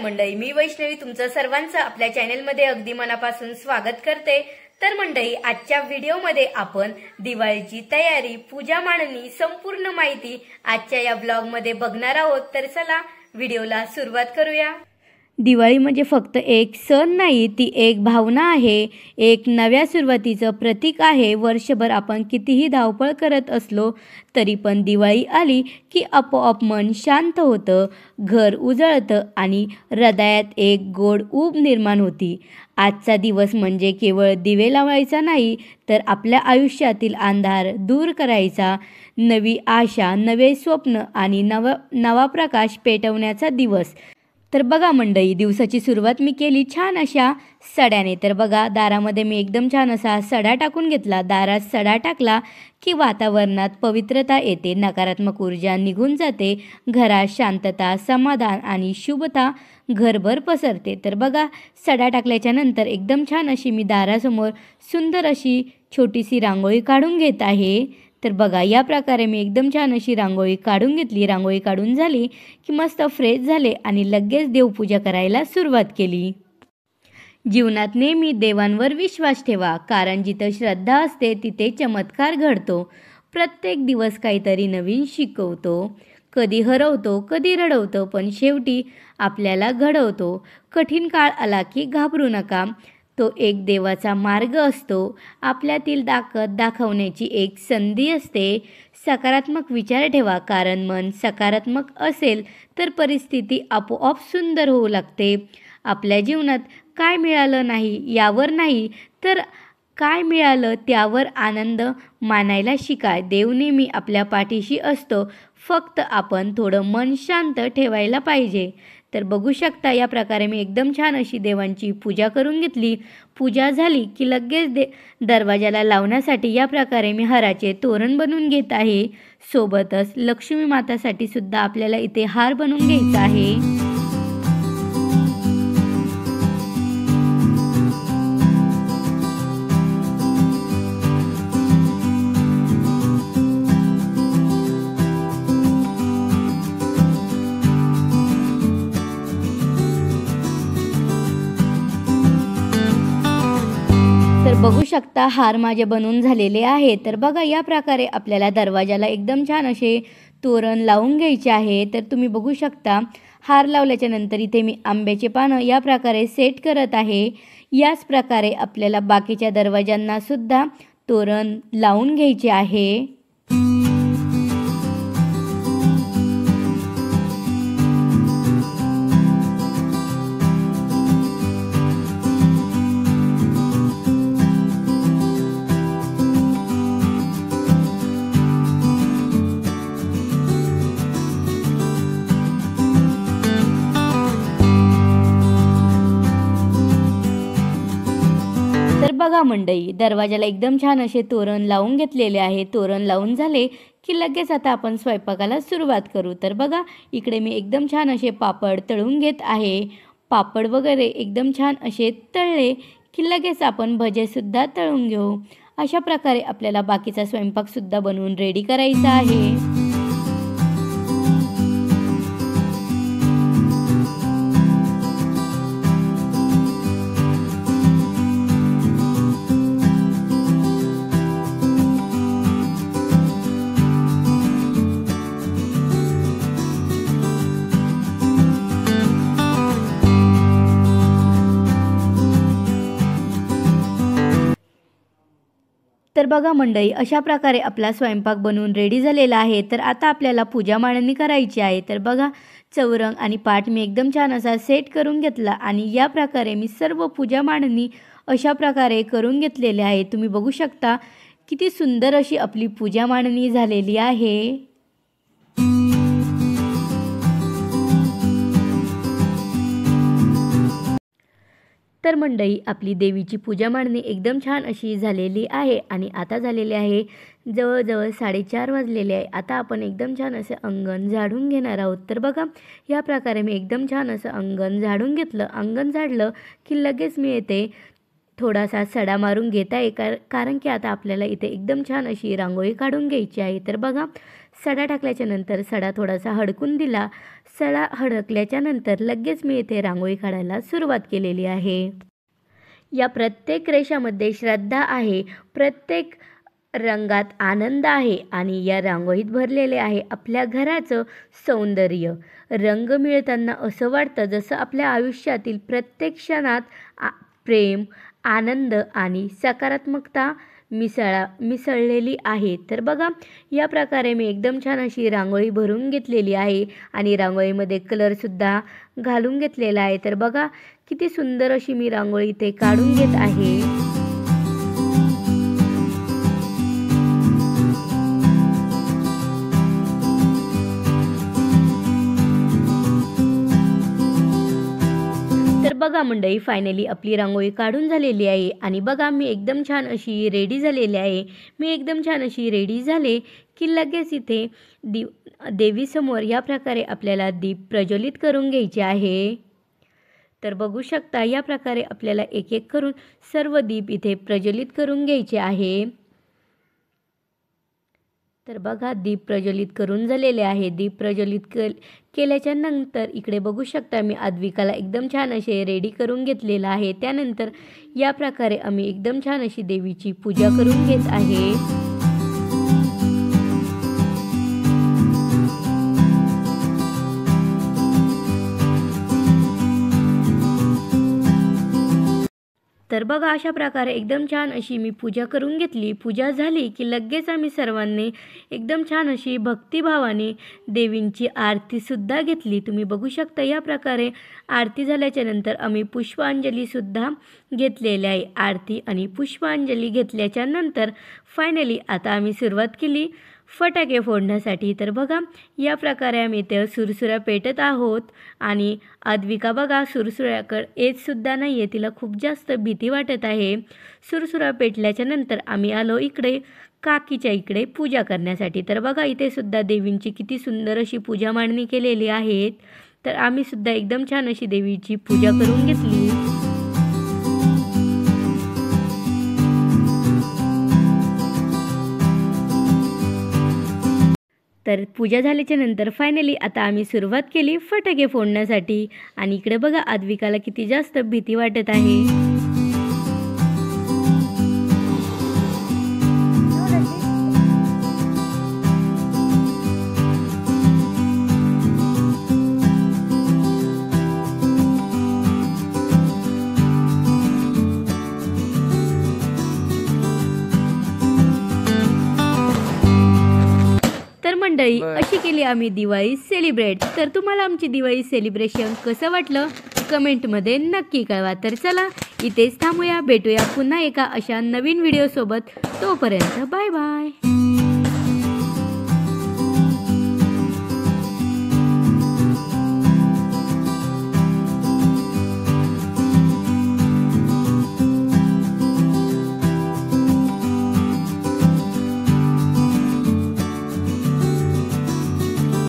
मंडळी, मी वैष्णवी तुमचं सर्वांचं आपल्या चॅनलमध्ये अगदी मनापासून स्वागत करते। तर मंडळी, आजच्या व्हिडिओमध्ये आपण दिवाळीची तयारी, पूजा मांडणी संपूर्ण माहिती आजच्या या ब्लॉगमध्ये बघणार आहोत। तर चला व्हिडिओला सुरुवात करूया। दिवाळी म्हणजे फक्त एक सण नाही, ती एक भावना आहे, एक नव्या सुरुवातीचं प्रतीक आहे। वर्षभर आपण कितीही धावपळ करत असलो तरी पण दिवाळी आली की आपोआप मन शांत होतं, घर उजळतं आणि हृदयात एक गोड ऊब निर्माण होती। आजचा दिवस म्हणजे केवळ दिवे लावायचा नाही, तर आपल्या आयुष्यातील अंधार दूर करायचा, नवी आशा, नवे स्वप्न आणि नवा प्रकाश पेटवण्याचा दिवस। तर बघा मंडळी, दिवसाची सुरुवात मी केली छान अशा सड्याने। तर बघा, दारामध्ये मी एकदम छान असा सडा टाकून घेतला। दारात सडा टाकला की वातावरणात पवित्रता येते, नकारात्मक ऊर्जा निघून जाते, घरात शांतता, समाधान आणि शुभता घरभर पसरते। तर बघा, सडा टाकल्याच्या नंतर एकदम छान अशी मी दारासमोर सुंदर अशी छोटीशी रांगोळी काढून घेत आहे। तर बघा, या प्रकारे मी एकदम छान अशी रांगोळी काढून घेतली। रांगोळी काढून झाली की मस्त फ्रेश झाले आणि लगेच देवपूजा करायला सुरुवात केली। जीवनात नेहमी देवांवर विश्वास ठेवा, कारण जिथं श्रद्धा असते तिथे चमत्कार घडतो। प्रत्येक दिवस काहीतरी नवीन शिकवतो, कधी हरवतो, कधी रडवतो, पण शेवटी आपल्याला घडवतो। कठीण काळ आला की घाबरू नका, तो एक देवाचा मार्ग असतो, आपल्यातील ताकद दाखवण्याची एक संधी असते। सकारात्मक विचार ठेवा, कारण मन सकारात्मक असेल तर परिस्थिती आपोआप सुंदर होऊ लागते। आपल्या जीवनात काय मिळालं नाही यावर नाही, तर काय मिळालं त्यावर आनंद मानायला शिका। देव नेहमी आपल्या पाठीशी असतो, फक्त आपण थोडं मन शांत ठेवायला पाहिजे। तर बघू शकता, या प्रकारे मी एकदम छान अशी देवांची पूजा करून घेतली। पूजा झाली की लगेच दरवाजाला लावण्यासाठी या प्रकारे मी हाराचे तोरण बनवून घेत आहे। सोबतच लक्ष्मी मातासाठी सुद्धा आपल्याला इथे हार बनवून घ्यायचा आहे। बघू शकता, हार माझे बनवून झालेले आहे। तर बघा, या प्रकारे आपल्याला दरवाजाला एकदम छान असे तोरण लावून घ्यायचे आहे। तर तुम्ही बघू शकता, हार लावल्याच्या नंतर इथे मी आंब्याचे पानं या प्रकारे सेट करत आहे। याच प्रकारे आपल्याला बाकीच्या दरवाजांना सुद्धा तोरण लावून घ्यायचे आहे। तर बघा मंडळी, दरवाजाला एकदम छान असे तोरण लावून घेतलेले आहे। तोरण लावून झाले की लगेच आता आपण स्वयंपाकाला सुरुवात करू। तर बघा, इकडे मी एकदम छान असे पापड तळून घेत आहे। पापड वगैरे एकदम छान असे तळले की लगेच आपण भजेसुद्धा तळून घेऊ। अशा प्रकारे आपल्याला बाकीचा स्वयंपाकसुद्धा बनवून रेडी करायचा आहे। तर बघा मंडळी, अशा प्रकारे आपला स्वयंपाक बनवून रेडी झालेला आहे। तर आता आपल्याला पूजा मांडणी करायची आहे। तर बघा, चौरंग आणि पाट मी एकदम छान असा सेट करून घेतला आणि या प्रकारे मी सर्व पूजा मांडणी अशा प्रकारे करून घेतलेले आहे। तुम्ही बघू शकता, किती सुंदर अशी आपली पूजा मांडणी झालेली आहे। तर मंडळी, आपली देवीची पूजा मांडणी एकदम छान अशी झालेली आहे आणि आता झालेली आहे जवळजवळ 4:30 वाजलेले आहे। आता आपण एकदम छान असे अंगण झाडून घेणार आहोत। तर बघा, या प्रकारे मी एकदम छान असं अंगण झाडून घेतलं। अंगण झाडलं की लगेच मी येते थोडासा सडा मारून घेत आहे कारण की आता आपल्याला इथे एकदम छान अशी रांगोळी काढून घ्यायची आहे। तर बघा सडा टाकल्याच्या नंतर सडा थोडासा हडकून दिला। सडा हडकल्याच्या नंतर लगेच मी इथे रांगोळी काढायला सुरुवात केलेली आहे। या प्रत्येक रेषामध्ये श्रद्धा आहे, प्रत्येक रंगात आनंद आहे आणि या रांगोळीत भरलेले आहे आपल्या घराचं सौंदर्य। रंग मिळताना असं वाटतं जसं आपल्या आयुष्यातील प्रत्येक क्षणात प्रेम, आनंद आणि सकारात्मकता मिसळलेली आहे। तर बघा या प्रकारे मी एकदम छान अशी रांगोळी भरून घेतलेली आहे आणि रांगोळीमध्ये कलरसुद्धा घालून घेतलेला आहे। तर बघा किती सुंदर अशी मी रांगोळी इथे काढून घेत आहे। तर बघा मंडळी फायनली आपली रांगोळी काढून झालेली आहे आणि बघा मी एकदम छान अशी रेडी झालेली आहे। मी एकदम छान अशी रेडी झाले की लगेच इथे देवीसमोर या प्रकारे आपल्याला दीप प्रज्वलित करून घ्यायचे आहे। तर बघू शकता या प्रकारे आपल्याला एक एक करून सर्व दीप इथे प्रज्वलित करून घ्यायचे आहे। तर बघा दीप प्रज्वलित करून झालेले आहे। दीप प्रज्वलित केल्याच्या नंतर इकडे बघू शकता मी अद्विकाला एकदम छान असे रेडी करून घेतलेला आहे। त्यानंतर या प्रकारे आम्ही एकदम छान अशी देवीची पूजा करून घेत आहे। तर बघा अशा प्रकारे एकदम छान अशी मी पूजा करून घेतली। पूजा झाली की लगेच आम्ही सर्वांनी एकदम छान अशी भक्तिभावाने देवींची आरतीसुद्धा घेतली। तुम्ही बघू शकता या प्रकारे आरती झाल्याच्या नंतर आम्ही पुष्पांजलीसुद्धा घेतलेली आहे। आरती आणि पुष्पांजली घेतल्याच्या नंतर फायनली आता आम्ही सुरुवात केली फटाके फोडण्यासाठी। तर बघा या प्रकारे आम्ही ते सुरसुऱ्या पेटत आहोत आणि अद्विका बघा सुरसुऱ्याकडे येतसुद्धा नाही आहे, तिला खूप जास्त भीती वाटत आहे। सुरसुऱ्या पेटल्याच्या नंतर आम्ही आलो इकडे काकीच्या इकडे पूजा करण्यासाठी। तर बघा इथे सुद्धा देवींची किती सुंदर अशी पूजा मांडणी केलेली आहे। तर आम्ही सुद्धा एकदम छान अशी देवीची पूजा करून घेतली। तर पूजा झाल्याच्या नंतर फायनली आता आम्ही सुरुवात केली फटाके फोडण्यासाठी आणि इकडे बघा अद्विकाला किती जास्त भीती वाटत आहे। मंडळी अशी केली आम्ही दिवाळी सेलिब्रेट। तर तुम्हाला आमची दिवाळी सेलिब्रेशन कसं वाटलं कमेंटमध्ये नक्की कळवा। तर चला इथेच थांबूया, भेटूया पुन्हा एका अशा नवीन व्हिडिओ सोबत। तोपर्यंत बाय बाय।